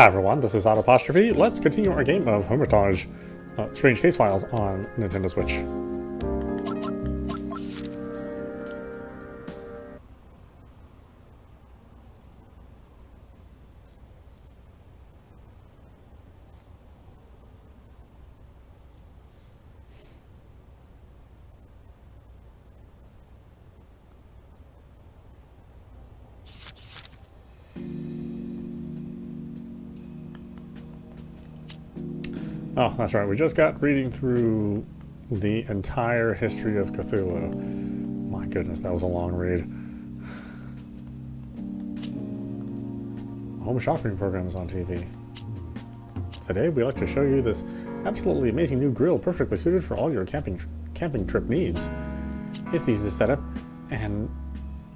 Hi everyone, this is audap. Let's continue our game of Hermitage, Strange Case Files on Nintendo Switch. Oh, that's right. We just got reading through the entire history of Cthulhu. My goodness, that was a long read. Home shopping programs on TV. Today, we'd like to show you this absolutely amazing new grill perfectly suited for all your camping trip needs. It's easy to set up and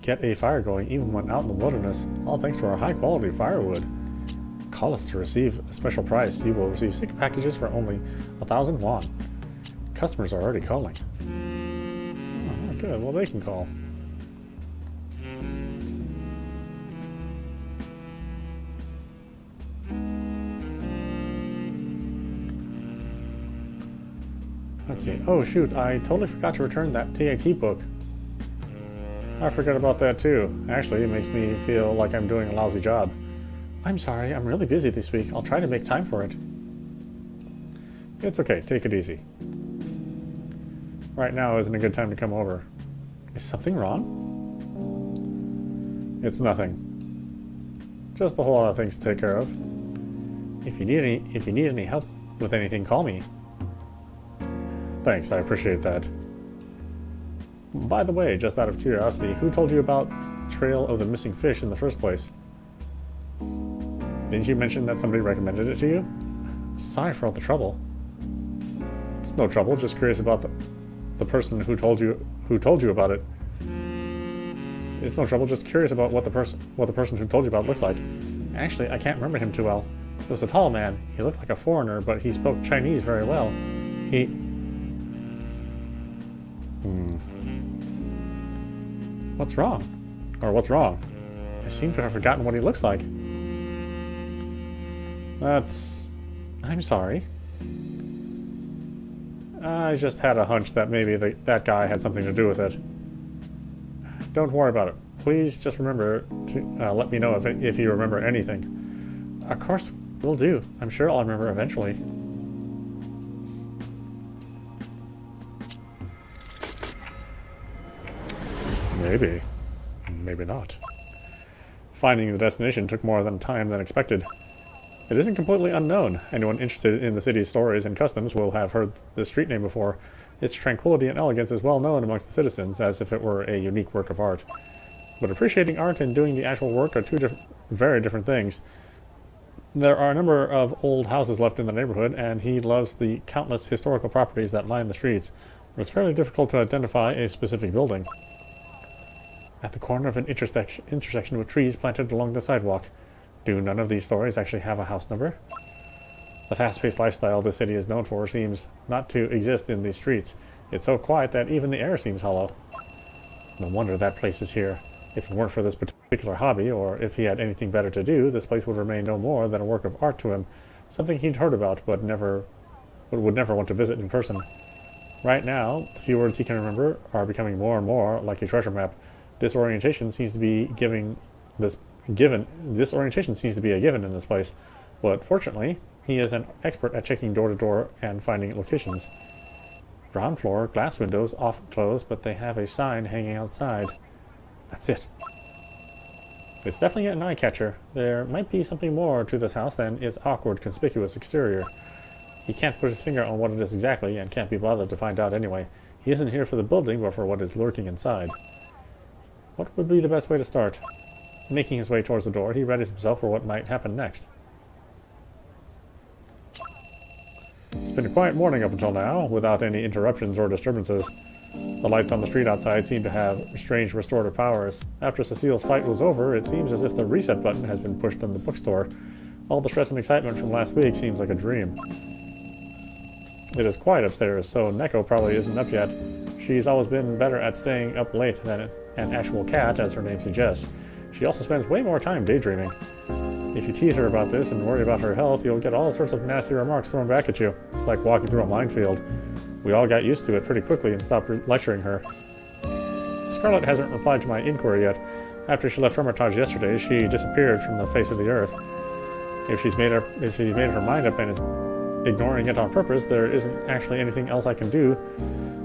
get a fire going even when out in the wilderness, all thanks to our high-quality firewood. Call us to receive a special price. You will receive 6 packages for only 1,000 won. Customers are already calling. Oh, good. Well, they can call. Let's see. Oh, shoot. I totally forgot to return that TAT book. I forgot about that, too. Actually, it makes me feel like I'm doing a lousy job. I'm sorry, I'm really busy this week. I'll try to make time for it. It's okay, take it easy. Right now isn't a good time to come over. Is something wrong? It's nothing. Just a whole lot of things to take care of. If you need any help with anything, call me. Thanks, I appreciate that. By the way, just out of curiosity, who told you about Trail of the Missing Fish in the first place? Didn't you mention that somebody recommended it to you? Sorry for all the trouble. It's no trouble, just curious about the person who told you about it. It's no trouble, just curious about what the person who told you about it looks like. Actually, I can't remember him too well. He was a tall man. He looked like a foreigner, but he spoke Chinese very well. What's wrong? Or what's wrong? I seem to have forgotten what he looks like. I'm sorry. I just had a hunch that maybe that guy had something to do with it. Don't worry about it. Please just remember to let me know if you remember anything. Of course, will do. I'm sure I'll remember eventually. Maybe. Maybe not. Finding the destination took more time than expected. It isn't completely unknown. Anyone interested in the city's stories and customs will have heard this street name before. Its tranquility and elegance is well known amongst the citizens, as if it were a unique work of art. But appreciating art and doing the actual work are two very different things. There are a number of old houses left in the neighborhood, and he loves the countless historical properties that line the streets, but it's fairly difficult to identify a specific building. At the corner of an intersection with trees planted along the sidewalk. Do none of these stories actually have a house number? The fast-paced lifestyle the city is known for seems not to exist in these streets. It's so quiet that even the air seems hollow. No wonder that place is here. If it weren't for this particular hobby, or if he had anything better to do, this place would remain no more than a work of art to him, something he'd heard about but would never want to visit in person. Right now, the few words he can remember are becoming more and more like a treasure map. Disorientation seems to be a given in this place, but fortunately, he is an expert at checking door to door and finding locations. Ground floor, glass windows often closed, but they have a sign hanging outside. That's it. It's definitely an eye catcher. There might be something more to this house than its awkward, conspicuous exterior. He can't put his finger on what it is exactly, and can't be bothered to find out anyway. He isn't here for the building, but for what is lurking inside. What would be the best way to start? Making his way towards the door, he readies himself for what might happen next. It's been a quiet morning up until now, without any interruptions or disturbances. The lights on the street outside seem to have strange restorative powers. After Cecile's fight was over, it seems as if the reset button has been pushed in the bookstore. All the stress and excitement from last week seems like a dream. It is quiet upstairs, so Neko probably isn't up yet. She's always been better at staying up late than an actual cat, as her name suggests. She also spends way more time daydreaming. If you tease her about this and worry about her health, you'll get all sorts of nasty remarks thrown back at you. It's like walking through a minefield. We all got used to it pretty quickly and stopped lecturing her. Scarlet hasn't replied to my inquiry yet. After she left Hermitage yesterday, she disappeared from the face of the earth. If she's made her mind up and is ignoring it on purpose, there isn't actually anything else I can do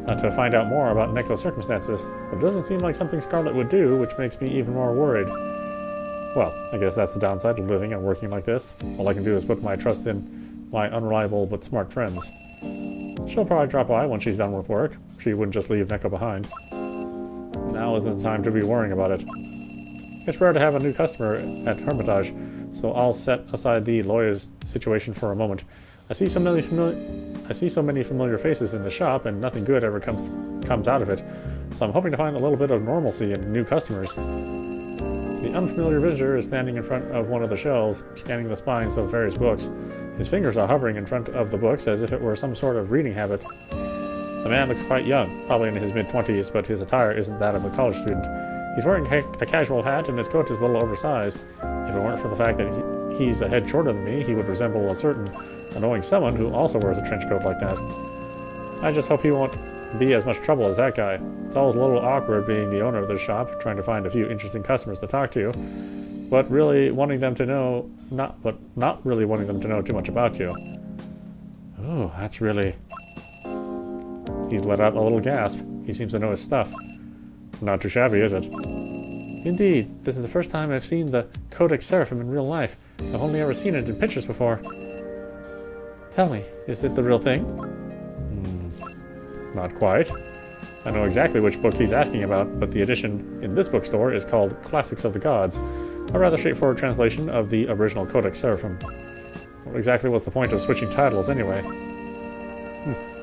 to find out more about Neko's circumstances. But it doesn't seem like something Scarlet would do, which makes me even more worried. Well, I guess that's the downside of living and working like this. All I can do is put my trust in my unreliable but smart friends. She'll probably drop by when she's done with work. She wouldn't just leave Neko behind. Now isn't the time to be worrying about it. It's rare to have a new customer at Hermitage, so I'll set aside the lawyer's situation for a moment. I see so many familiar faces in the shop, and nothing good ever comes out of it. So I'm hoping to find a little bit of normalcy in new customers. The unfamiliar visitor is standing in front of one of the shelves, scanning the spines of various books. His fingers are hovering in front of the books as if it were some sort of reading habit. The man looks quite young, probably in his mid-20s, but his attire isn't that of a college student. He's wearing a casual hat, and his coat is a little oversized. If it weren't for the fact that he's a head shorter than me, he would resemble a certain annoying someone who also wears a trench coat like that. I just hope he won't be as much trouble as that guy. It's always a little awkward being the owner of this shop, trying to find a few interesting customers to talk to, but not really wanting them to know too much about you. Oh, that's really... He's let out a little gasp. He seems to know his stuff. Not too shabby, is it? Indeed, this is the first time I've seen the Codex Seraphim in real life. I've only ever seen it in pictures before. Tell me, is it the real thing? Not quite. I know exactly which book he's asking about, but the edition in this bookstore is called Classics of the Gods, a rather straightforward translation of the original Codex Seraphim. What exactly was the point of switching titles, anyway?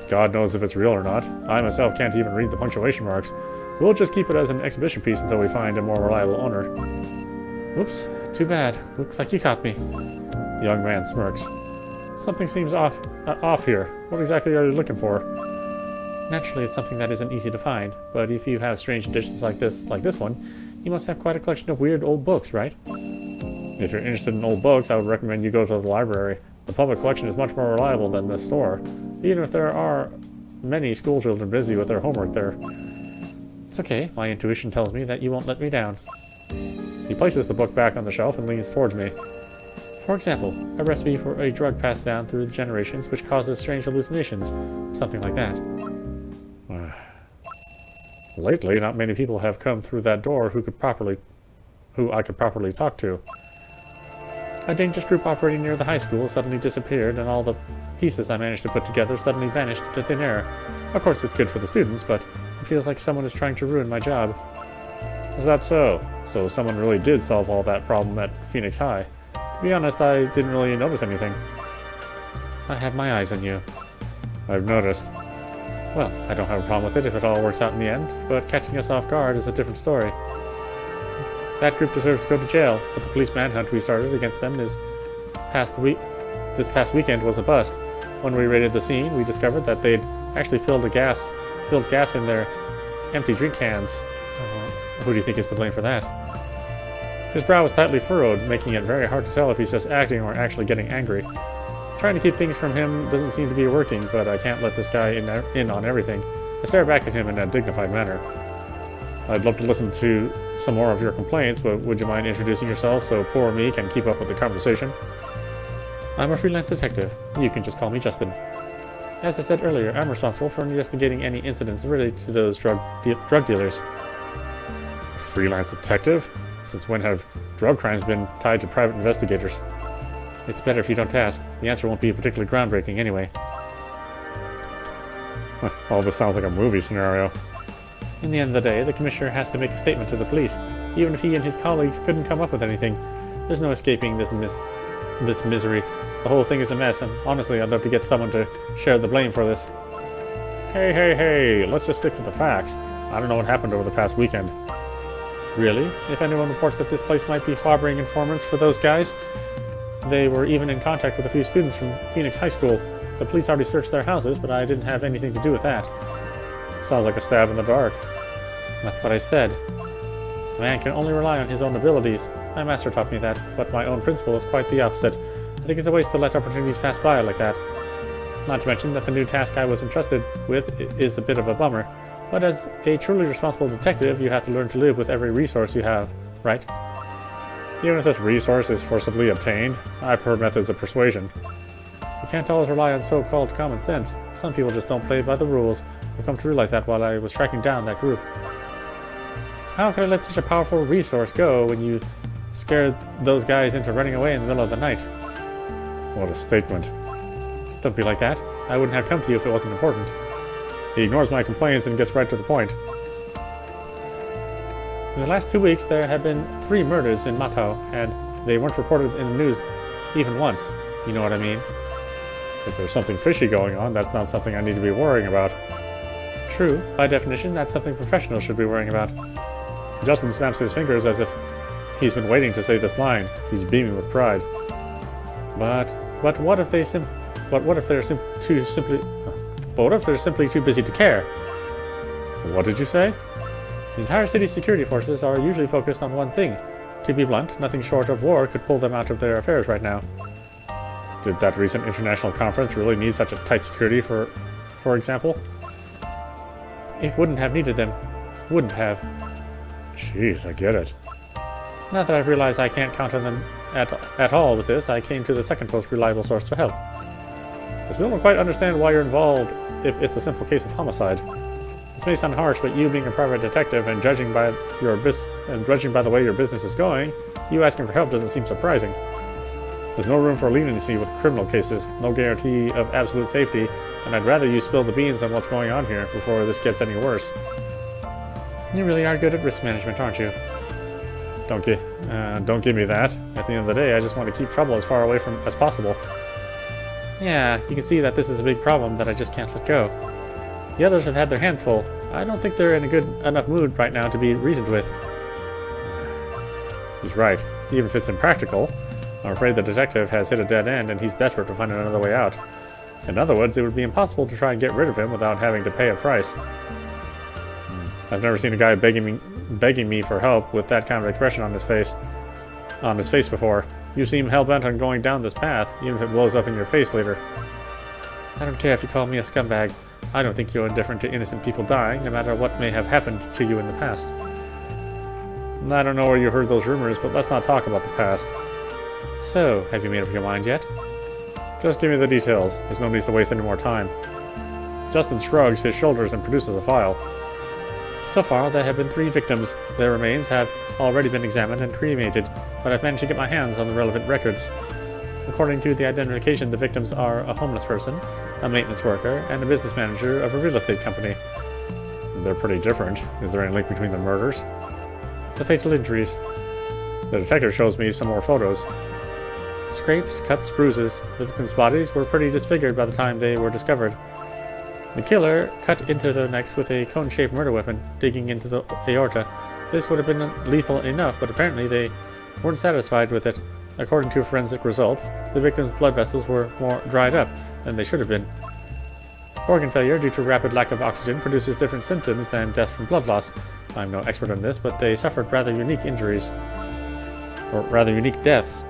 God knows if it's real or not. I myself can't even read the punctuation marks. We'll just keep it as an exhibition piece until we find a more reliable owner. Oops, too bad. Looks like you caught me. The young man smirks. Something seems off here. What exactly are you looking for? Naturally, it's something that isn't easy to find, but if you have strange editions like this one, you must have quite a collection of weird old books, right? If you're interested in old books, I would recommend you go to the library. The public collection is much more reliable than the store, even if there are many schoolchildren busy with their homework there. It's okay, my intuition tells me that you won't let me down. He places the book back on the shelf and leans towards me. For example, a recipe for a drug passed down through the generations which causes strange hallucinations, something like that. Lately, not many people have come through that door who I could properly talk to. A dangerous group operating near the high school suddenly disappeared, and all the pieces I managed to put together suddenly vanished into thin air. Of course, it's good for the students, but it feels like someone is trying to ruin my job. Is that so? So someone really did solve all that problem at Phoenix High. To be honest, I didn't really notice anything. I have my eyes on you. I've noticed. Well, I don't have a problem with it if it all works out in the end, but catching us off guard is a different story. That group deserves to go to jail, but the police manhunt we started against them this past weekend was a bust. When we raided the scene, we discovered that they'd actually filled gas in their empty drink cans. Who do you think is to blame for that? His brow was tightly furrowed, making it very hard to tell if he's just acting or actually getting angry. Trying to keep things from him doesn't seem to be working, but I can't let this guy in on everything. I stare back at him in a dignified manner. I'd love to listen to some more of your complaints, but would you mind introducing yourself so poor me can keep up with the conversation? I'm a freelance detective. You can just call me Justin. As I said earlier, I'm responsible for investigating any incidents related to those drug dealers. A freelance detective? Since when have drug crimes been tied to private investigators? It's better if you don't ask. The answer won't be particularly groundbreaking anyway. All this sounds like a movie scenario. In the end of the day, the commissioner has to make a statement to the police. Even if he and his colleagues couldn't come up with anything, there's no escaping this misery. The whole thing is a mess, and honestly, I'd love to get someone to share the blame for this. Hey, let's just stick to the facts. I don't know what happened over the past weekend. Really? If anyone reports that this place might be harboring informants for those guys, they were even in contact with a few students from Phoenix High School. The police already searched their houses, but I didn't have anything to do with that. Sounds like a stab in the dark. That's what I said. A man can only rely on his own abilities. My master taught me that, but my own principle is quite the opposite. I think it's a waste to let opportunities pass by like that. Not to mention that the new task I was entrusted with is a bit of a bummer. But as a truly responsible detective, you have to learn to live with every resource you have, right? Even if this resource is forcibly obtained, I prefer methods of persuasion. You can't always rely on so-called common sense. Some people just don't play by the rules. I've come to realize that while I was tracking down that group. How could I let such a powerful resource go when you scared those guys into running away in the middle of the night? What a statement. Don't be like that. I wouldn't have come to you if it wasn't important. He ignores my complaints and gets right to the point. In the last 2 weeks, there have been 3 murders in Matau, and they weren't reported in the news even once. You know what I mean? If there's something fishy going on, that's not something I need to be worrying about. True, by definition, that's something professionals should be worrying about. Justin snaps his fingers as if he's been waiting to say this line. He's beaming with pride. But what if they're simply too busy to care? What did you say? The entire city's security forces are usually focused on one thing. To be blunt, nothing short of war could pull them out of their affairs right now. Did that recent international conference really need such a tight security, for example? It wouldn't have needed them. Wouldn't have. Jeez, I get it. Now that I've realized I can't count on them at all with this, I came to the second most reliable source for help. I still don't quite understand why you're involved if it's a simple case of homicide. This may sound harsh, but you being a private detective and judging by the way your business is going, you asking for help doesn't seem surprising. There's no room for leniency with criminal cases, no guarantee of absolute safety, and I'd rather you spill the beans on what's going on here before this gets any worse. You really are good at risk management, aren't you? Don't give me that. At the end of the day, I just want to keep trouble as far away from as possible. Yeah, you can see that this is a big problem that I just can't let go. The others have had their hands full. I don't think they're in a good enough mood right now to be reasoned with. He's right. Even if it's impractical, I'm afraid the detective has hit a dead end and he's desperate to find another way out. In other words, it would be impossible to try and get rid of him without having to pay a price. I've never seen a guy begging me for help with that kind of expression on his face before. You seem hell-bent on going down this path, even if it blows up in your face later. I don't care if you call me a scumbag. I don't think you're indifferent to innocent people dying, no matter what may have happened to you in the past. I don't know where you heard those rumors, but let's not talk about the past. So, have you made up your mind yet? Just give me the details. There's no need to waste any more time. Justin shrugs his shoulders and produces a file. So far, there have been 3 victims. Their remains have already been examined and cremated, but I've managed to get my hands on the relevant records. According to the identification, the victims are a homeless person, a maintenance worker, and a business manager of a real estate company. They're pretty different. Is there any link between the murders? The fatal injuries. The detective shows me some more photos. Scrapes, cuts, bruises. The victims' bodies were pretty disfigured by the time they were discovered. The killer cut into their necks with a cone-shaped murder weapon, digging into the aorta. This would have been lethal enough, but apparently they weren't satisfied with it. According to forensic results, the victim's blood vessels were more dried up than they should have been. Organ failure due to rapid lack of oxygen produces different symptoms than death from blood loss. I'm no expert on this, but they suffered rather unique injuries. Or rather unique deaths.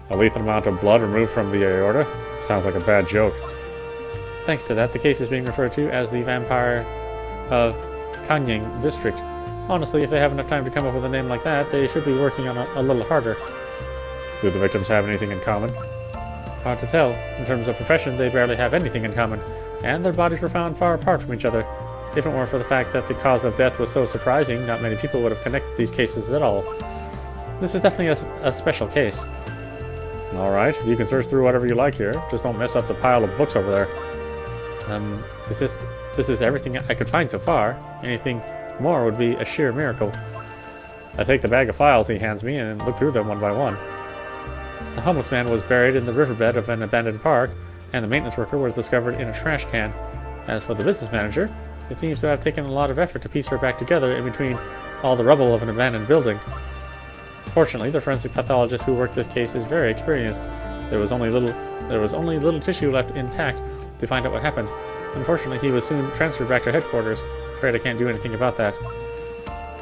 A lethal amount of blood removed from the aorta? Sounds like a bad joke. Thanks to that, the case is being referred to as the Vampire of Kanyang District. Honestly, if they have enough time to come up with a name like that, they should be working on a little harder. Do the victims have anything in common? Hard to tell. In terms of profession, they barely have anything in common, and their bodies were found far apart from each other. If it weren't for the fact that the cause of death was so surprising, not many people would have connected these cases at all. This is definitely a special case. Alright, you can search through whatever you like here, just don't mess up the pile of books over there. This is everything I could find so far. Anything more would be a sheer miracle. I take the bag of files he hands me and look through them one by one. The homeless man was buried in the riverbed of an abandoned park, and the maintenance worker was discovered in a trash can. As for the business manager, it seems to have taken a lot of effort to piece her back together in between all the rubble of an abandoned building. Fortunately, the forensic pathologist who worked this case is very experienced. There was only little tissue left intact to find out what happened. Unfortunately, he was soon transferred back to headquarters. Afraid I can't do anything about that.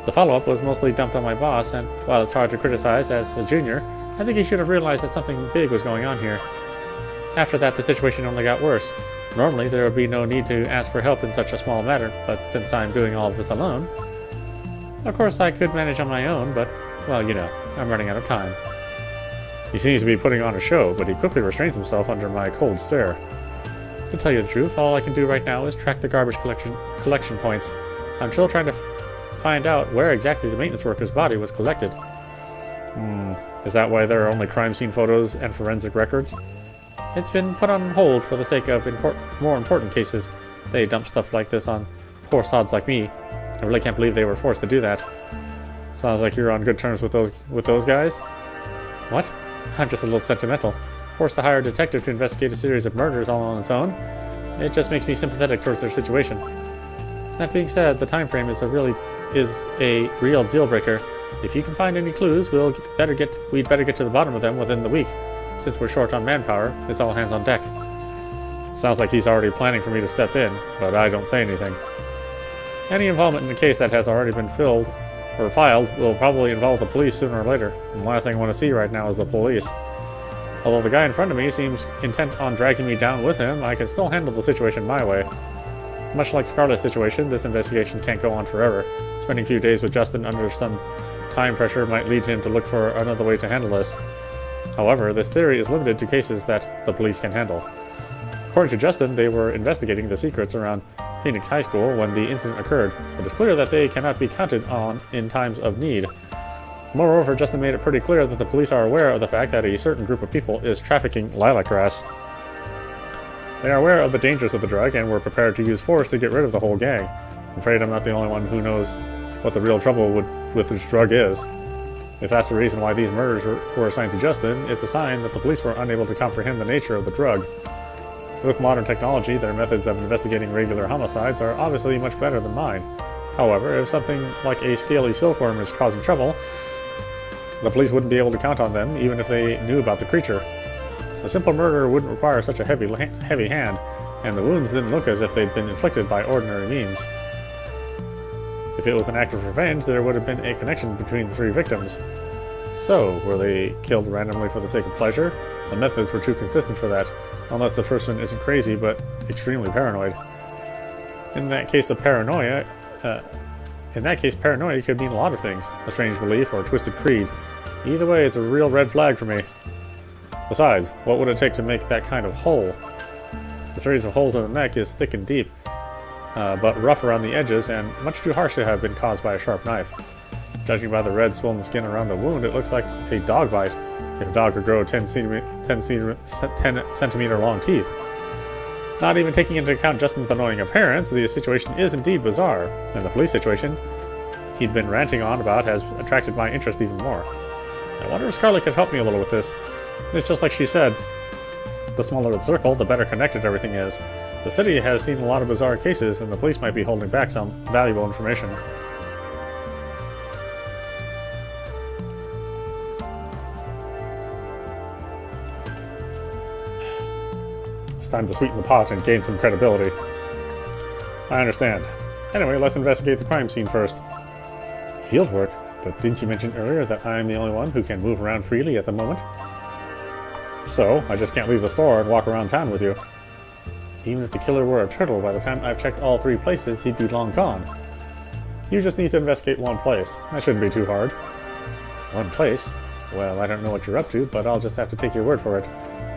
The follow-up was mostly dumped on my boss, and while it's hard to criticize as a junior, I think he should have realized that something big was going on here. After that, the situation only got worse. Normally, there would be no need to ask for help in such a small matter, but since I'm doing all of this alone... Of course, I could manage on my own, but, well, you know, I'm running out of time. He seems to be putting on a show, but he quickly restrains himself under my cold stare. To tell you the truth, all I can do right now is track the garbage collection points. I'm still trying to find out where exactly the maintenance worker's body was collected. Is that why there are only crime scene photos and forensic records? It's been put on hold for the sake of more important cases. They dump stuff like this on poor sods like me. I really can't believe they were forced to do that. Sounds like you're on good terms with those guys? What? I'm just a little sentimental. Forced to hire a detective to investigate a series of murders all on its own. It just makes me sympathetic towards their situation. That being said, the time frame is a real deal breaker. If you can find any clues, we'd better get to the bottom of them within the week. Since we're short on manpower, it's all hands on deck. Sounds like he's already planning for me to step in, but I don't say anything. Any involvement in a case that has already been filed will probably involve the police sooner or later, and the last thing I want to see right now is the police. Although the guy in front of me seems intent on dragging me down with him, I can still handle the situation my way. Much like Scarlett's situation, this investigation can't go on forever. Spending a few days with Justin under some time pressure might lead him to look for another way to handle this. However, this theory is limited to cases that the police can handle. According to Justin, they were investigating the secrets around Phoenix High School when the incident occurred. It is clear that they cannot be counted on in times of need. Moreover, Justin made it pretty clear that the police are aware of the fact that a certain group of people is trafficking lilac grass. They are aware of the dangers of the drug and were prepared to use force to get rid of the whole gang. I'm afraid I'm not the only one who knows what the real trouble with this drug is. If that's the reason why these murders were assigned to Justin, it's a sign that the police were unable to comprehend the nature of the drug. With modern technology, their methods of investigating regular homicides are obviously much better than mine. However, if something like a scaly silkworm is causing trouble, the police wouldn't be able to count on them even if they knew about the creature. A simple murder wouldn't require such a heavy hand, and the wounds didn't look as if they'd been inflicted by ordinary means. If it was an act of revenge, there would have been a connection between the three victims. So, were they killed randomly for the sake of pleasure? The methods were too consistent for that, unless the person isn't crazy but extremely paranoid. In that case, paranoia could mean a lot of things. A strange belief or a twisted creed. Either way, it's a real red flag for me. Besides, what would it take to make that kind of hole? The series of holes in the neck is thick and deep, but rough around the edges and much too harsh to have been caused by a sharp knife. Judging by the red swollen skin around the wound, it looks like a dog bite, if a dog could grow 10 centimeter long teeth. Not even taking into account Justin's annoying appearance, the situation is indeed bizarre, and the police situation he'd been ranting on about has attracted my interest even more. I wonder if Scarlett could help me a little with this. It's just like she said, the smaller the circle, the better connected everything is. The city has seen a lot of bizarre cases, and the police might be holding back some valuable information. It's time to sweeten the pot and gain some credibility. I understand. Anyway, let's investigate the crime scene first. Fieldwork? But didn't you mention earlier that I'm the only one who can move around freely at the moment? So, I just can't leave the store and walk around town with you. Even if the killer were a turtle, by the time I've checked all 3 places, he'd be long gone. You just need to investigate one place. That shouldn't be too hard. One place? Well, I don't know what you're up to, but I'll just have to take your word for it.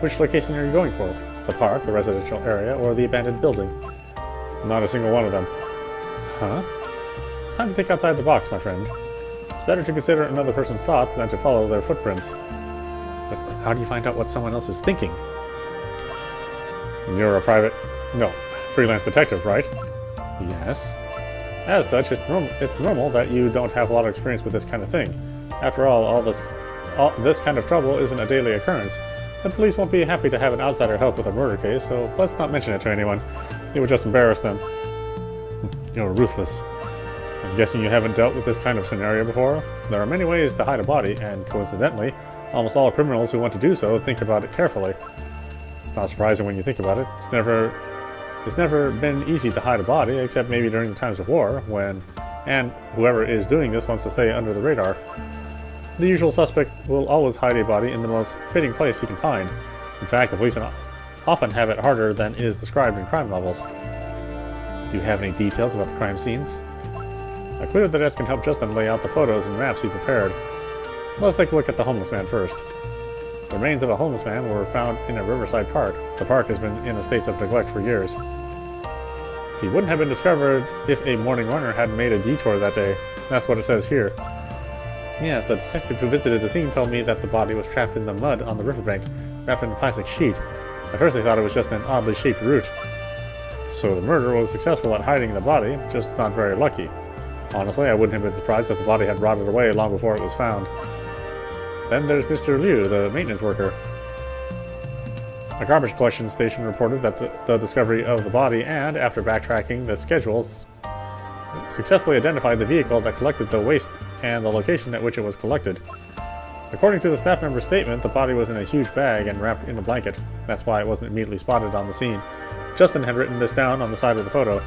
Which location are you going for? The park, the residential area, or the abandoned building? Not a single one of them. Huh? It's time to think outside the box, my friend. It's better to consider another person's thoughts than to follow their footprints. But how do you find out what someone else is thinking? You're a freelance detective, right? Yes. As such, it's normal that you don't have a lot of experience with this kind of thing. After all this kind of trouble isn't a daily occurrence. The police won't be happy to have an outsider help with a murder case, so let's not mention it to anyone. It would just embarrass them. You're ruthless. I'm guessing you haven't dealt with this kind of scenario before? There are many ways to hide a body, and coincidentally, almost all criminals who want to do so think about it carefully. It's not surprising when you think about it. It's never been easy to hide a body, except maybe during the times of war, when and whoever is doing this wants to stay under the radar. The usual suspect will always hide a body in the most fitting place he can find. In fact, the police often have it harder than is described in crime novels. Do you have any details about the crime scenes? I cleared the desk and helped Justin lay out the photos and maps he prepared. Let's take a look at the homeless man first. The remains of a homeless man were found in a riverside park. The park has been in a state of neglect for years. He wouldn't have been discovered if a morning runner hadn't made a detour that day. That's what it says here. Yes, the detective who visited the scene told me that the body was trapped in the mud on the riverbank, wrapped in a plastic sheet. At first I thought it was just an oddly shaped root. So the murderer was successful at hiding the body, just not very lucky. Honestly, I wouldn't have been surprised if the body had rotted away long before it was found. Then there's Mr. Liu, the maintenance worker. A garbage collection station reported that the discovery of the body and, after backtracking the schedules, successfully identified the vehicle that collected the waste and the location at which it was collected. According to the staff member's statement, the body was in a huge bag and wrapped in a blanket. That's why it wasn't immediately spotted on the scene. Justin had written this down on the side of the photo.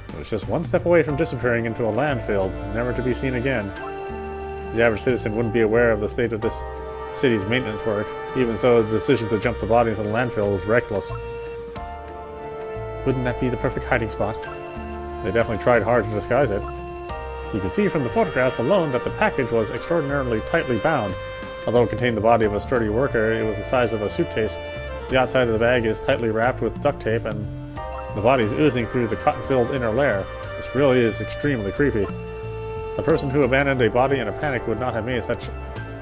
It was just one step away from disappearing into a landfill, never to be seen again. The average citizen wouldn't be aware of the state of this city's maintenance work. Even so, the decision to jump the body into the landfill was reckless. Wouldn't that be the perfect hiding spot? They definitely tried hard to disguise it. You can see from the photographs alone that the package was extraordinarily tightly bound. Although it contained the body of a sturdy worker, it was the size of a suitcase. The outside of the bag is tightly wrapped with duct tape, and the body is oozing through the cotton-filled inner layer. This really is extremely creepy. The person who abandoned a body in a panic would not have made such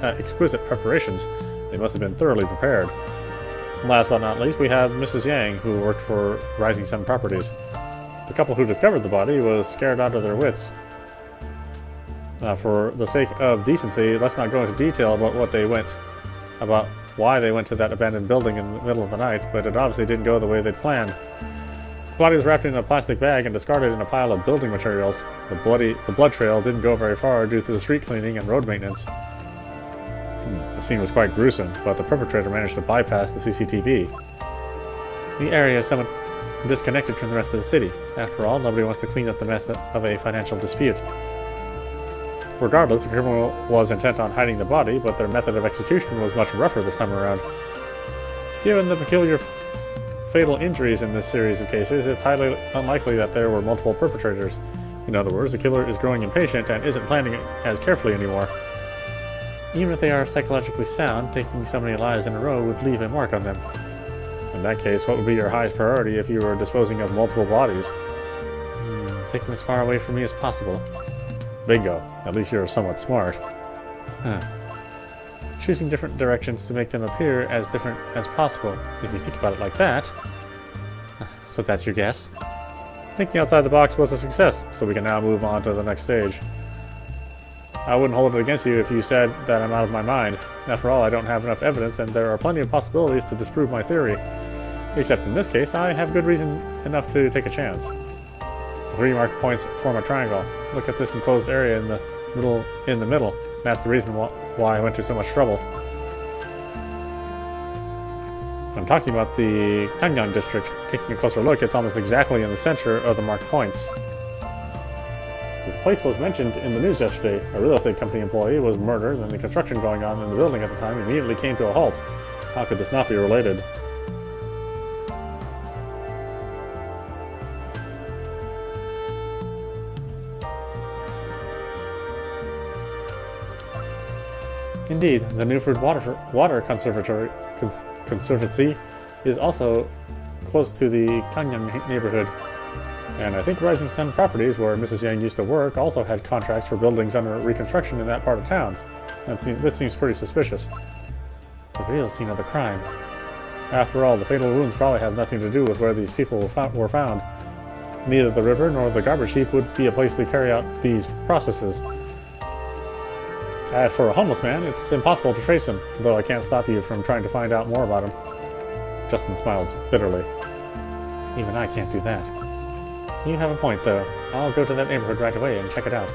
exquisite preparations. They must have been thoroughly prepared. Last but not least, we have Mrs. Yang, who worked for Rising Sun Properties. The couple who discovered the body was scared out of their wits. For the sake of decency, let's not go into detail about why they went to that abandoned building in the middle of the night, but it obviously didn't go the way they'd planned. The body was wrapped in a plastic bag and discarded in a pile of building materials. The blood trail didn't go very far due to the street cleaning and road maintenance. The scene was quite gruesome, but the perpetrator managed to bypass the CCTV. The area is somewhat disconnected from the rest of the city. After all, nobody wants to clean up the mess of a financial dispute. Regardless, the criminal was intent on hiding the body, but their method of execution was much rougher this time around. Given the peculiar fatal injuries in this series of cases, it's highly unlikely that there were multiple perpetrators. In other words, the killer is growing impatient and isn't planning as carefully anymore. Even if they are psychologically sound, taking so many lives in a row would leave a mark on them. In that case, what would be your highest priority if you were disposing of multiple bodies? Take them as far away from me as possible. Bingo. At least you're somewhat smart. Choosing different directions to make them appear as different as possible, if you think about it like that. So that's your guess? Thinking outside the box was a success, so we can now move on to the next stage. I wouldn't hold it against you if you said that I'm out of my mind. After all, I don't have enough evidence, and there are plenty of possibilities to disprove my theory. Except in this case, I have good reason enough to take a chance. The 3 marked points form a triangle. Look at this enclosed area in the middle. That's the reason why I went to so much trouble. I'm talking about the Kangyang district. Taking a closer look, it's almost exactly in the center of the marked points. This place was mentioned in the news yesterday. A real estate company employee was murdered, and the construction going on in the building at the time immediately came to a halt. How could this not be related? Indeed, the Newford Water Conservancy is also close to the Kangyang neighborhood. And I think Rising Sun Properties, where Mrs. Yang used to work, also had contracts for buildings under reconstruction in that part of town. This seems pretty suspicious. The real scene of the crime. After all, the fatal wounds probably have nothing to do with where these people were found. Neither the river nor the garbage heap would be a place to carry out these processes. As for a homeless man, it's impossible to trace him, though I can't stop you from trying to find out more about him. Justin smiles bitterly. Even I can't do that. You have a point, though. I'll go to that neighborhood right away and check it out.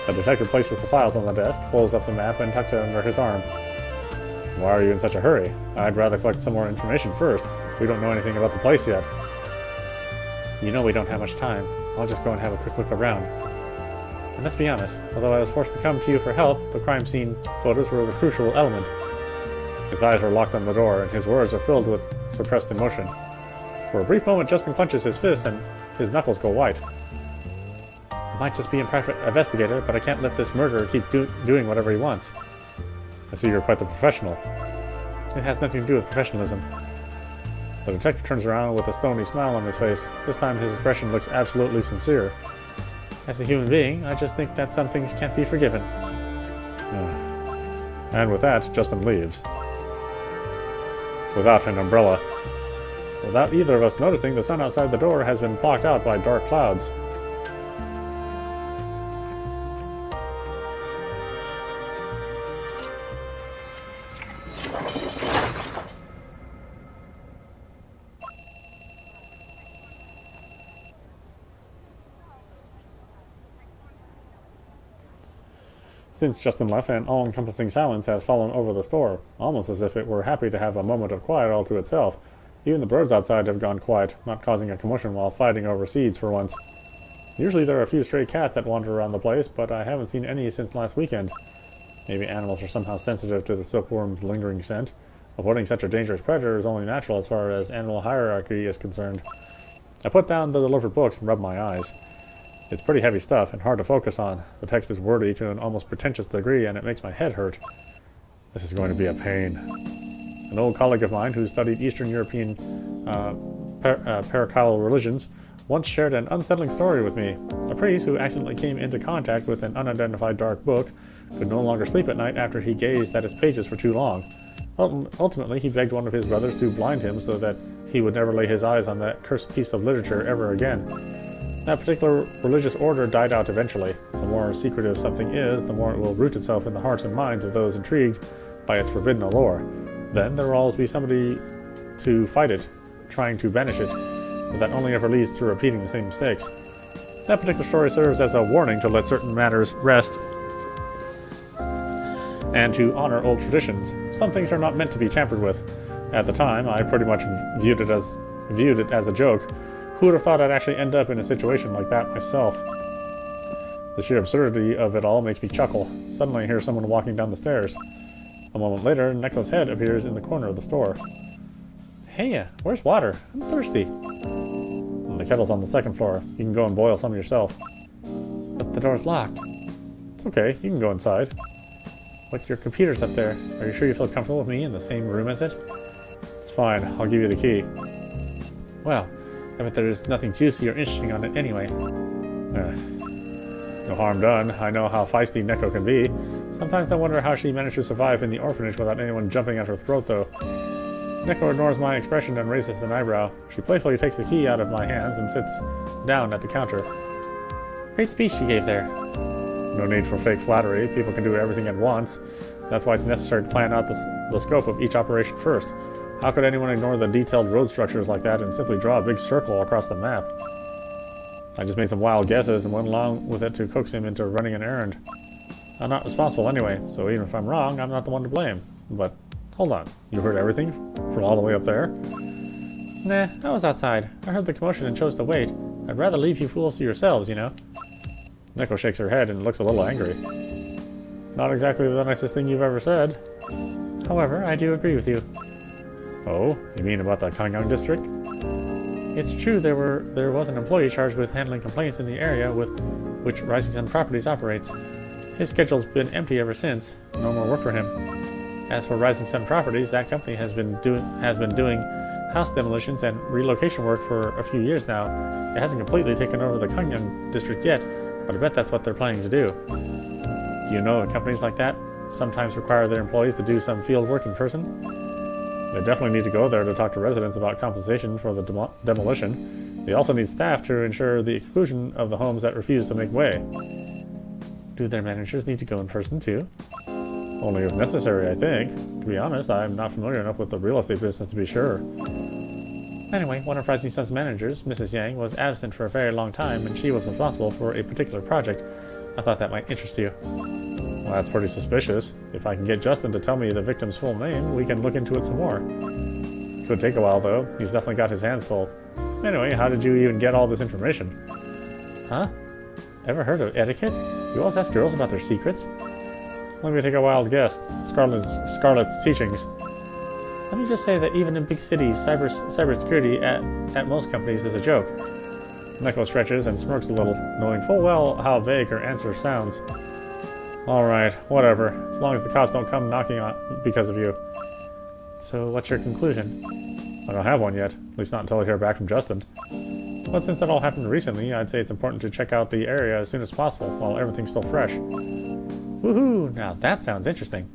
The detective places the files on the desk, folds up the map, and tucks it under his arm. Why are you in such a hurry? I'd rather collect some more information first. We don't know anything about the place yet. You know we don't have much time. I'll just go and have a quick look around. And let's be honest, although I was forced to come to you for help, the crime scene photos were the crucial element. His eyes are locked on the door, and his words are filled with suppressed emotion. For a brief moment, Justin clenches his fist, and his knuckles go white. I might just be a private investigator, but I can't let this murderer keep doing whatever he wants. I see you're quite the professional. It has nothing to do with professionalism. The detective turns around with a stony smile on his face. This time his expression looks absolutely sincere. As a human being, I just think that some things can't be forgiven. And with that, Justin leaves. Without an umbrella. Without either of us noticing, the sun outside the door has been blocked out by dark clouds. Since Justin left, an all-encompassing silence has fallen over the store, almost as if it were happy to have a moment of quiet all to itself. Even the birds outside have gone quiet, not causing a commotion while fighting over seeds for once. Usually there are a few stray cats that wander around the place, but I haven't seen any since last weekend. Maybe animals are somehow sensitive to the silkworm's lingering scent. Avoiding such a dangerous predator is only natural as far as animal hierarchy is concerned. I put down the delivered books and rubbed my eyes. It's pretty heavy stuff and hard to focus on. The text is wordy to an almost pretentious degree, and it makes my head hurt. This is going to be a pain. An old colleague of mine who studied Eastern European parachial religions once shared an unsettling story with me. A priest who accidentally came into contact with an unidentified dark book could no longer sleep at night after he gazed at its pages for too long. Ultimately, he begged one of his brothers to blind him so that he would never lay his eyes on that cursed piece of literature ever again. That particular religious order died out eventually. The more secretive something is, the more it will root itself in the hearts and minds of those intrigued by its forbidden allure. Then there will always be somebody to fight it, trying to banish it, but that only ever leads to repeating the same mistakes. That particular story serves as a warning to let certain matters rest and to honor old traditions. Some things are not meant to be tampered with. At the time, I pretty much viewed it as a joke. Who would have thought I'd actually end up in a situation like that myself? The sheer absurdity of it all makes me chuckle. Suddenly I hear someone walking down the stairs. A moment later, Neko's head appears in the corner of the store. Hey, where's water? I'm thirsty. And the kettle's on the second floor. You can go and boil some yourself. But the door's locked. It's okay, you can go inside. But your computer's up there. Are you sure you feel comfortable with me in the same room as it? It's fine, I'll give you the key. Well, I bet there's nothing juicy or interesting on it anyway. No harm done. I know how feisty Neko can be. Sometimes I wonder how she managed to survive in the orphanage without anyone jumping at her throat, though. Neko ignores my expression and raises an eyebrow. She playfully takes the key out of my hands and sits down at the counter. Great speech you gave there. No need for fake flattery. People can do everything at once. That's why it's necessary to plan out the scope of each operation first. How could anyone ignore the detailed road structures like that and simply draw a big circle across the map? I just made some wild guesses and went along with it to coax him into running an errand. I'm not responsible anyway, so even if I'm wrong, I'm not the one to blame. But, hold on, you heard everything? From all the way up there? Nah, I was outside. I heard the commotion and chose to wait. I'd rather leave you fools to yourselves, you know? Neko shakes her head and looks a little angry. Not exactly the nicest thing you've ever said. However, I do agree with you. Oh, you mean about the Kangyang district? It's true there was an employee charged with handling complaints in the area with which Rising Sun Properties operates. His schedule's been empty ever since. No more work for him. As for Rising Sun Properties, that company has been doing house demolitions and relocation work for a few years now. It hasn't completely taken over the Kangyang district yet, but I bet that's what they're planning to do. Do you know of companies like that sometimes require their employees to do some field work in person? They definitely need to go there to talk to residents about compensation for the demolition. They also need staff to ensure the exclusion of the homes that refuse to make way. Do their managers need to go in person too? Only if necessary, I think. To be honest, I'm not familiar enough with the real estate business to be sure. Anyway, one of Rising Sun's managers, Mrs. Yang, was absent for a very long time, and she was responsible for a particular project. I thought that might interest you. Well, that's pretty suspicious. If I can get Justin to tell me the victim's full name, we can look into it some more. Could take a while, though. He's definitely got his hands full. Anyway, how did you even get all this information? Huh? Ever heard of etiquette? You always ask girls about their secrets? Let me take a wild guess. Scarlet's teachings. Let me just say that even in big cities, cybersecurity at most companies is a joke. Neko stretches and smirks a little, knowing full well how vague her answer sounds. Alright, whatever, as long as the cops don't come knocking on because of you. So, what's your conclusion? I don't have one yet, at least not until I hear back from Justin. But since that all happened recently, I'd say it's important to check out the area as soon as possible, while everything's still fresh. Woohoo! Now that sounds interesting.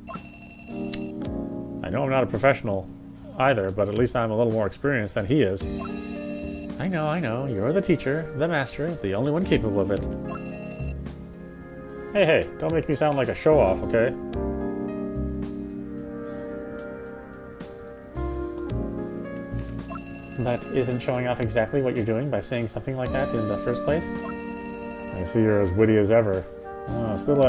I know I'm not a professional either, but at least I'm a little more experienced than he is. I know, you're the teacher, the master, the only one capable of it. Hey, don't make me sound like a show-off, okay? But isn't showing off exactly what you're doing by saying something like that in the first place? I see you're as witty as ever. Still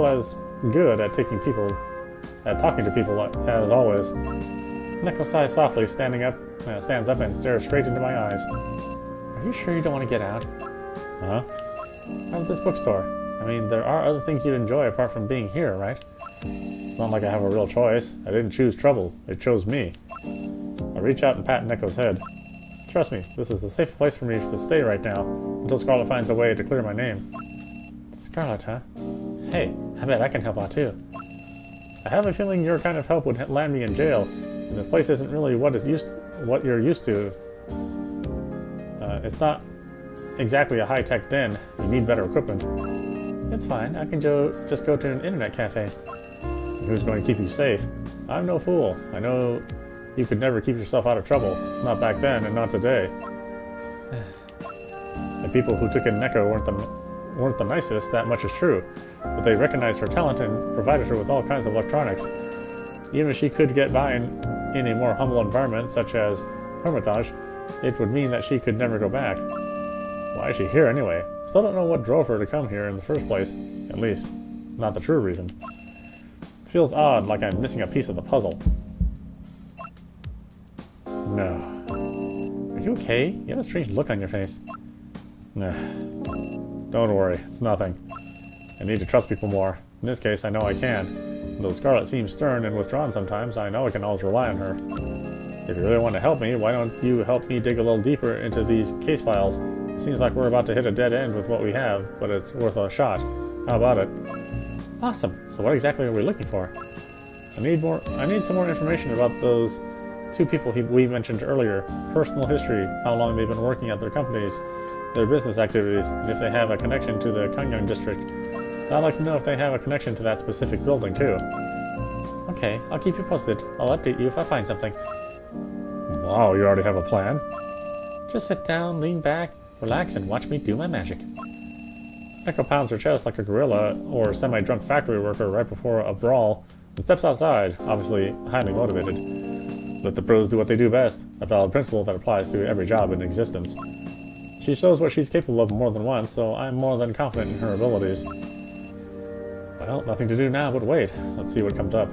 as good at talking to people as always. Neko sighs softly, stands up and stares straight into my eyes. Are you sure you don't want to get out? Huh? Out of this bookstore. I mean, there are other things you'd enjoy apart from being here, right? It's not like I have a real choice. I didn't choose trouble. It chose me. I reach out and pat Neko's head. Trust me, this is the safest place for me to stay right now, until Scarlet finds a way to clear my name. Scarlet, huh? Hey, I bet I can help out too. I have a feeling your kind of help would land me in jail, and this place isn't really what you're used to. It's not exactly a high-tech den. You need better equipment. It's fine. I can just go to an internet cafe. Who's going to keep you safe? I'm no fool. I know you could never keep yourself out of trouble. Not back then, and not today. The people who took in Neko weren't the nicest, that much is true. But they recognized her talent and provided her with all kinds of electronics. Even if she could get by in a more humble environment, such as Hermitage, it would mean that she could never go back. Why is she here anyway? Still don't know what drove her to come here in the first place. At least, not the true reason. It feels odd, like I'm missing a piece of the puzzle. No. Are you okay? You have a strange look on your face. Nah. Don't worry, it's nothing. I need to trust people more. In this case, I know I can. Though Scarlet seems stern and withdrawn sometimes, I know I can always rely on her. If you really want to help me, why don't you help me dig a little deeper into these case files? It seems like we're about to hit a dead end with what we have, but it's worth a shot. How about it? Awesome. So what exactly are we looking for? I need some more information about those two people we mentioned earlier. Personal history, how long they've been working at their companies, their business activities, and if they have a connection to the Kangyang district. I'd like to know if they have a connection to that specific building too. Okay, I'll keep you posted. I'll update you if I find something. Wow, you already have a plan? Just sit down, lean back, relax, and watch me do my magic. Neko pounds her chest like a gorilla or semi-drunk factory worker right before a brawl and steps outside, obviously highly motivated. Let the pros do what they do best, a valid principle that applies to every job in existence. She shows what she's capable of more than once, so I'm more than confident in her abilities. Well, nothing to do now but wait. Let's see what comes up.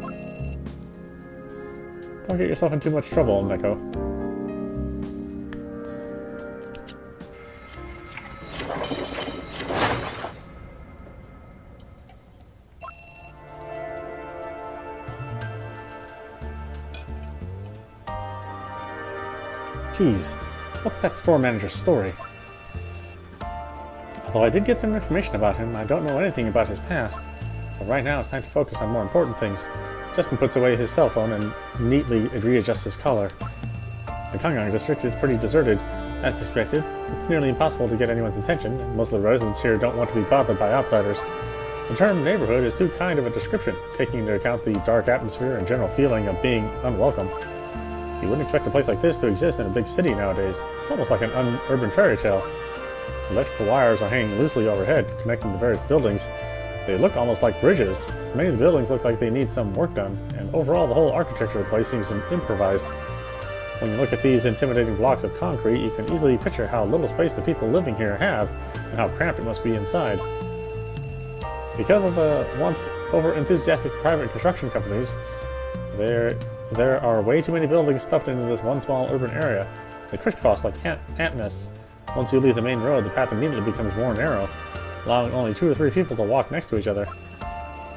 Don't get yourself in too much trouble, Neko. Geez, what's that store manager's story? Although I did get some information about him, I don't know anything about his past. But right now it's time to focus on more important things. Justin puts away his cell phone and neatly readjusts his collar. The Kangyang district is pretty deserted. As suspected, it's nearly impossible to get anyone's attention, and most of the residents here don't want to be bothered by outsiders. The term neighborhood is too kind of a description, taking into account the dark atmosphere and general feeling of being unwelcome. You wouldn't expect a place like this to exist in a big city nowadays. It's almost like an urban fairy tale. Electrical wires are hanging loosely overhead, connecting the various buildings. They look almost like bridges. Many of the buildings look like they need some work done, and overall the whole architecture of the place seems improvised. When you look at these intimidating blocks of concrete, you can easily picture how little space the people living here have, and how cramped it must be inside. Because of the once over-enthusiastic private construction companies, there are way too many buildings stuffed into this one small urban area. They crisscross like ants. Once you leave the main road, the path immediately becomes more narrow, allowing only 2 or 3 people to walk next to each other.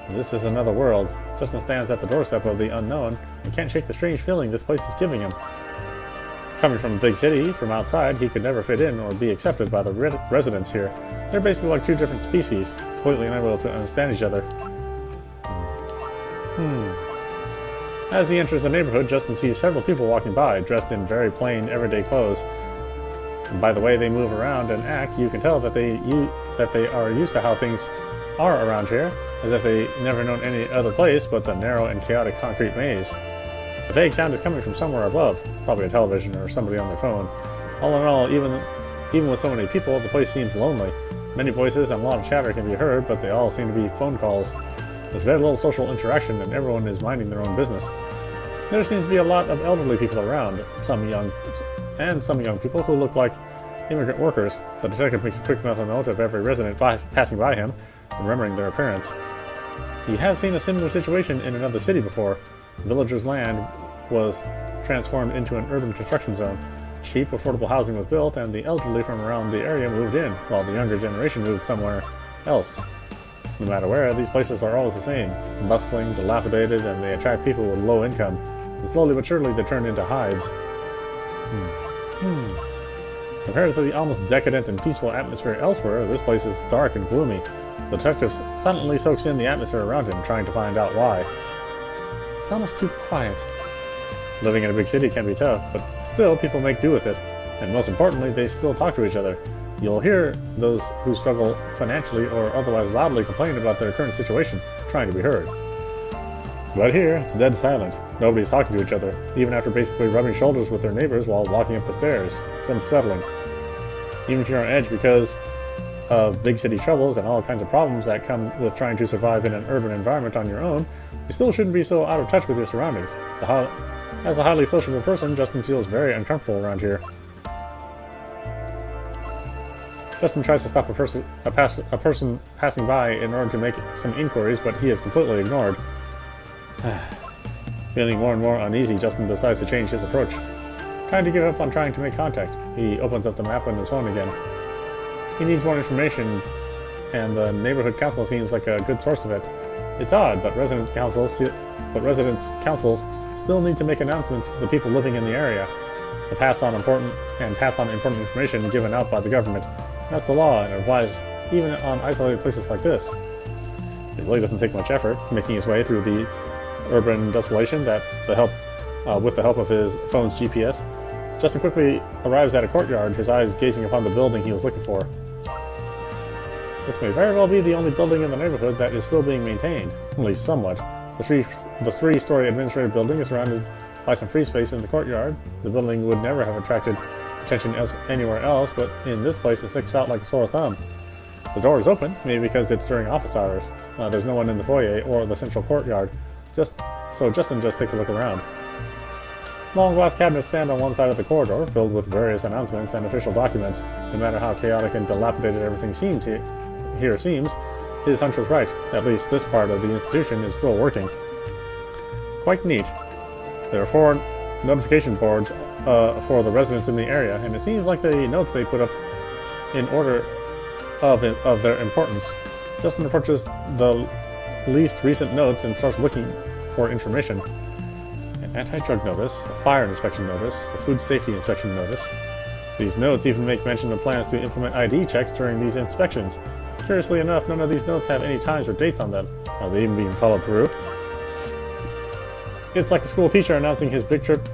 This is another world. Justin stands at the doorstep of the unknown and can't shake the strange feeling this place is giving him. Coming from a big city, from outside, he could never fit in or be accepted by the residents here. They're basically like 2 different species, completely unable to understand each other. As he enters the neighborhood, Justin sees several people walking by, dressed in very plain, everyday clothes. And by the way they move around and act, you can tell that they are used to how things are around here, as if they never known any other place but the narrow and chaotic concrete maze. A vague sound is coming from somewhere above, probably a television or somebody on their phone. All in all, even with so many people, the place seems lonely. Many voices and a lot of chatter can be heard, but they all seem to be phone calls. There's very little social interaction and everyone is minding their own business. There seems to be a lot of elderly people around, some young people who look like immigrant workers. The detective makes a quick mental note of every resident passing by him, remembering their appearance. He has seen a similar situation in another city before. Villagers' land was transformed into an urban construction zone. Cheap, affordable housing was built, and the elderly from around the area moved in, while the younger generation moved somewhere else. No matter where, these places are always the same, bustling, dilapidated, and they attract people with low income, and slowly but surely they turn into hives. Compared to the almost decadent and peaceful atmosphere elsewhere, this place is dark and gloomy. The detective silently soaks in the atmosphere around him, trying to find out why. It's almost too quiet. Living in a big city can be tough, but still people make do with it, and most importantly, they still talk to each other. You'll hear those who struggle financially or otherwise loudly complain about their current situation, trying to be heard. But here, it's dead silent. Nobody's talking to each other, even after basically rubbing shoulders with their neighbors while walking up the stairs. It's unsettling. Even if you're on edge because of big city troubles and all kinds of problems that come with trying to survive in an urban environment on your own, you still shouldn't be so out of touch with your surroundings. As a highly sociable person, Justin feels very uncomfortable around here. Justin tries to stop a person passing by in order to make some inquiries, but he is completely ignored. Feeling more and more uneasy, Justin decides to change his approach. Trying to give up on trying to make contact, he opens up the map on his phone again. He needs more information, and the neighborhood council seems like a good source of it. It's odd, but residents' councils still need to make announcements to the people living in the area to pass on important information given out by the government. That's the law, and it applies even on isolated places like this. It really doesn't take much effort making his way through the urban desolation with the help of his phone's GPS. Justin quickly arrives at a courtyard, his eyes gazing upon the building he was looking for. This may very well be the only building in the neighborhood that is still being maintained, at least somewhat. The three-story administrative building is surrounded by some free space in the courtyard. The building would never have attracted attention anywhere else, but in this place it sticks out like a sore thumb. The door is open, maybe because it's during office hours. There's no one in the foyer or the central courtyard, so Justin just takes a look around. Long glass cabinets stand on one side of the corridor, filled with various announcements and official documents. No matter how chaotic and dilapidated everything seems, his hunch was right. At least this part of the institution is still working. Quite neat. There are 4 notification boards for the residents in the area, and it seems like the notes they put up in order of their importance. Justin approaches the least recent notes and starts looking for information. An anti-drug notice, a fire inspection notice, a food safety inspection notice. These notes even make mention of plans to implement ID checks during these inspections. Curiously enough, none of these notes have any times or dates on them. Are they even being followed through? It's like a school teacher announcing his big trip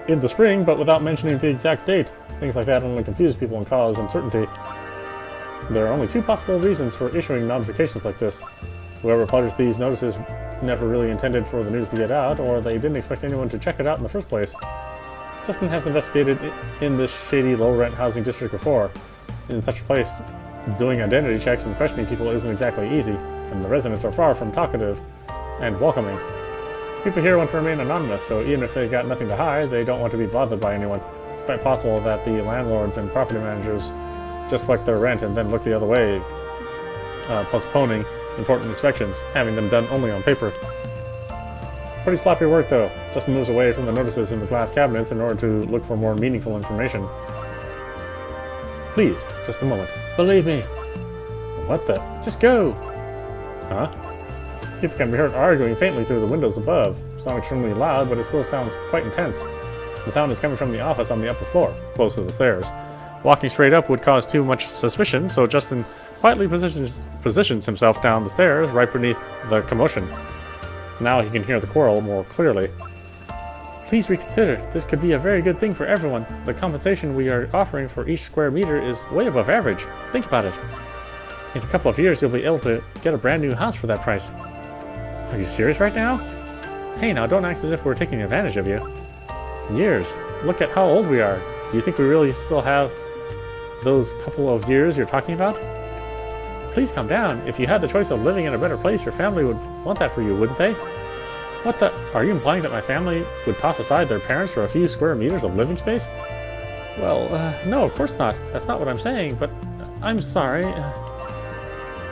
in the spring, but without mentioning the exact date. Things like that only confuse people and cause uncertainty. There are only 2 possible reasons for issuing notifications like this. Whoever published these notices never really intended for the news to get out, or they didn't expect anyone to check it out in the first place. Justin has investigated in this shady low-rent housing district before. In such a place, doing identity checks and questioning people isn't exactly easy, and the residents are far from talkative and welcoming. People here want to remain anonymous, so even if they got nothing to hide, they don't want to be bothered by anyone. It's quite possible that the landlords and property managers just collect their rent and then look the other way, postponing important inspections, having them done only on paper. Pretty sloppy work, though. Justin moves away from the notices in the glass cabinets in order to look for more meaningful information. Please, just a moment. Believe me. What the? Just go! Huh? People can be heard arguing faintly through the windows above. It's not extremely loud, but it still sounds quite intense. The sound is coming from the office on the upper floor, close to the stairs. Walking straight up would cause too much suspicion, so Justin quietly positions himself down the stairs right beneath the commotion. Now he can hear the quarrel more clearly. Please reconsider. This could be a very good thing for everyone. The compensation we are offering for each square meter is way above average. Think about it. In a couple of years, you'll be able to get a brand new house for that price. Are you serious right now? Hey, now don't act as if we're taking advantage of you. Years. Look at how old we are. Do you think we really still have those couple of years you're talking about? Please calm down. If you had the choice of living in a better place, your family would want that for you, wouldn't they? What the? Are you implying that my family would toss aside their parents for a few square meters of living space? Well, no, of course not. That's not what I'm saying, but I'm sorry.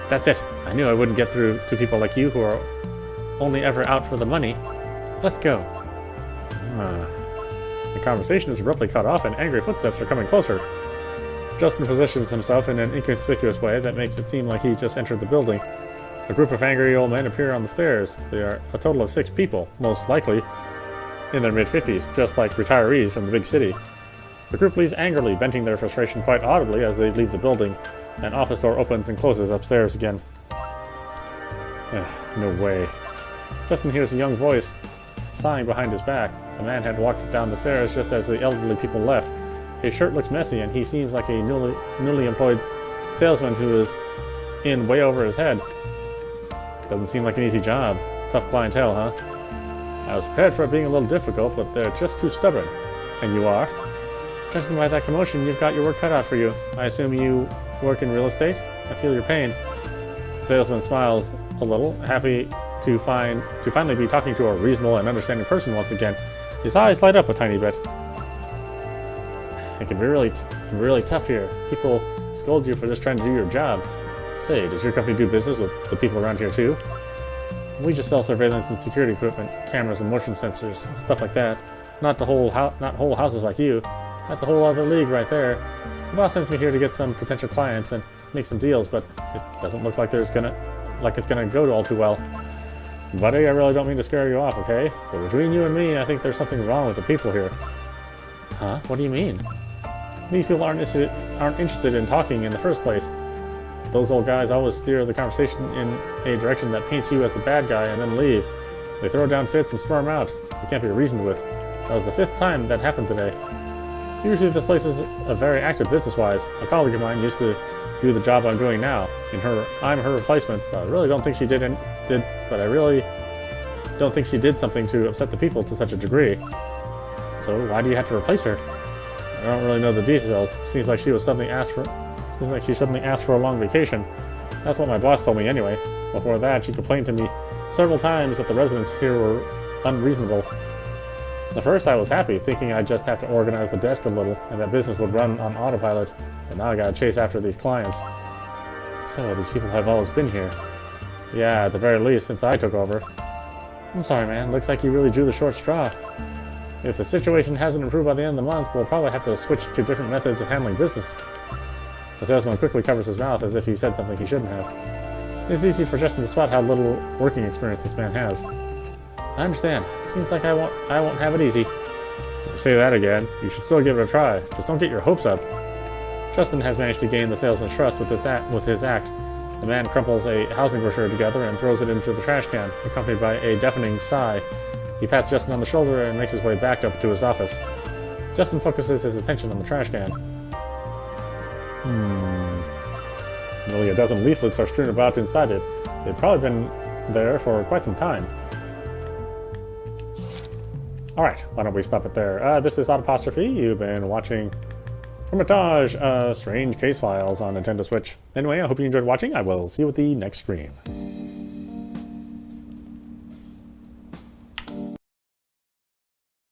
That's it. I knew I wouldn't get through to people like you who are only ever out for the money. Let's go. The conversation is abruptly cut off and angry footsteps are coming closer. Justin positions himself in an inconspicuous way that makes it seem like he just entered the building. A group of angry old men appear on the stairs. They are a total of 6 people, most likely in their mid-50s, just like retirees from the big city. The group leaves angrily, venting their frustration quite audibly as they leave the building. An office door opens and closes upstairs again. No way. Justin hears a young voice sighing behind his back. A man had walked down the stairs just as the elderly people left. His shirt looks messy and he seems like a newly employed salesman who is in way over his head. Doesn't seem like an easy job. Tough clientele, huh? I was prepared for it being a little difficult, but they're just too stubborn. And you are? Judging by that commotion, you've got your work cut out for you. I assume you work in real estate? I feel your pain. The salesman smiles a little, happy to finally be talking to a reasonable and understanding person once again. His eyes light up a tiny bit. It can be really tough here. People scold you for just trying to do your job. Say, does your company do business with the people around here too? We just sell surveillance and security equipment, cameras and motion sensors, stuff like that. Not whole houses like you. That's a whole other league right there. The boss sends me here to get some potential clients and make some deals, but it doesn't look like it's gonna go all too well. Buddy, I really don't mean to scare you off, okay? But between you and me, I think there's something wrong with the people here. Huh? What do you mean? These people aren't interested in talking in the first place. Those old guys always steer the conversation in a direction that paints you as the bad guy and then leave. They throw down fits and storm out. They can't be reasoned with. That was the 5th time that happened today. Usually this place is very active business-wise. A colleague of mine used to do the job I'm doing now. I'm her replacement, but I really don't think she did something to upset the people to such a degree. So why do you have to replace her? I don't really know the details. Seems like she suddenly asked for a long vacation. That's what my boss told me anyway. Before that, she complained to me several times that the residents here were unreasonable. At first I was happy, thinking I'd just have to organize the desk a little and that business would run on autopilot, but now I gotta chase after these clients. So these people have always been here. Yeah, at the very least since I took over. I'm sorry, man. Looks like you really drew the short straw. If the situation hasn't improved by the end of the month, we'll probably have to switch to different methods of handling business. The salesman quickly covers his mouth as if he said something he shouldn't have. It's easy for Justin to spot how little working experience this man has. I understand. Seems like I won't have it easy. If you say that again, you should still give it a try. Just don't get your hopes up. Justin has managed to gain the salesman's trust with his act. The man crumples a housing brochure together and throws it into the trash can, accompanied by a deafening sigh. He pats Justin on the shoulder and makes his way back up to his office. Justin focuses his attention on the trash can. Nearly a dozen leaflets are strewn about inside it. They've probably been there for quite some time. Alright, why don't we stop it there? This is audap. You've been watching Hermitage, Strange Case Files on Nintendo Switch. Anyway, I hope you enjoyed watching. I will see you with the next stream.